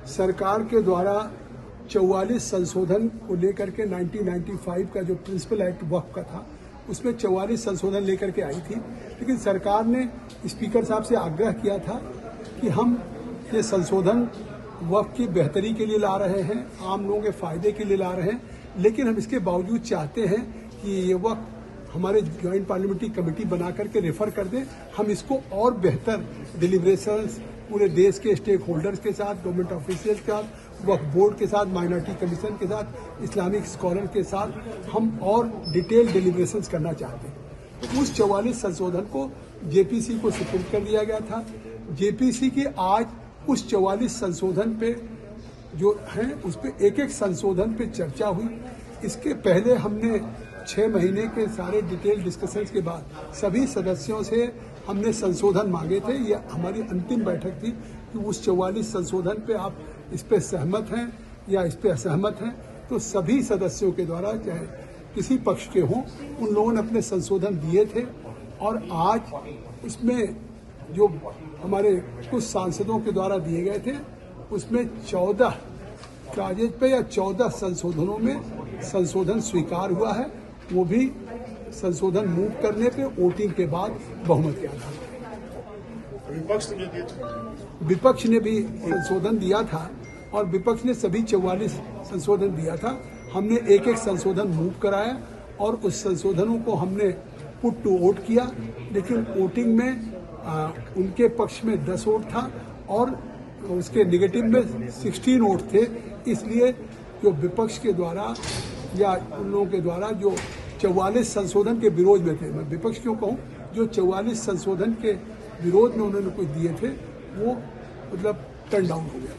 सरकार के द्वारा 44 संशोधन को लेकर के 1995 का जो प्रिंसिपल एक्ट वक्फ का था उसमें 44 संशोधन लेकर के आई थी, लेकिन सरकार ने स्पीकर साहब से आग्रह किया था कि हम ये संशोधन वक्फ की बेहतरी के लिए ला रहे हैं, आम लोगों के फायदे के लिए ला रहे हैं, लेकिन हम इसके बावजूद चाहते हैं कि ये वक्फ हमारे ज्वाइंट पार्लियामेंट्री कमेटी बना करके रेफर कर दें। हम इसको और बेहतर डिलीब्रेशंस पूरे देश के स्टेक होल्डर्स के साथ, गवर्नमेंट ऑफिशियल्स के साथ, वक्फ बोर्ड के साथ, माइनॉरिटी कमीशन के साथ, इस्लामिक स्कॉलर के साथ हम और डिटेल डिलीब्रेशंस करना चाहते हैं। तो उस 44 संशोधन को जेपीसी को सुपुर्द कर दिया गया था। जेपीसी की आज उस 44 संशोधन पे जो हैं उस पे एक एक संशोधन पे चर्चा हुई। इसके पहले हमने 6 महीने के सारे डिटेल डिस्कशंस के बाद सभी सदस्यों से हमने संशोधन मांगे थे। ये हमारी अंतिम बैठक थी कि उस 44 संशोधन पे आप इस पे सहमत हैं या इस पे असहमत हैं। तो सभी सदस्यों के द्वारा, चाहे किसी पक्ष के हों, उन लोगों ने अपने संशोधन दिए थे और आज इसमें जो हमारे कुछ सांसदों के द्वारा दिए गए थे उसमें 14 कागज पे या 14 संशोधनों में संशोधन स्वीकार हुआ है, वो भी संशोधन मूव करने पे वोटिंग के बाद बहुमत के आधार पर। विपक्ष ने भी संशोधन दिया था और विपक्ष ने सभी 44 संशोधन दिया था। हमने एक एक संशोधन मूव कराया और उस संशोधनों को हमने पुट टू वोट किया, लेकिन वोटिंग में उनके पक्ष में 10 वोट था और उसके निगेटिव में 16 वोट थे। इसलिए जो विपक्ष के द्वारा या उन लोगों के द्वारा जो 44 संशोधन के विरोध में थे, मैं विपक्ष क्यों कहूँ, जो 44 संशोधन के विरोध में उन्होंने कुछ दिए थे वो मतलब टर्न डाउन हो गया।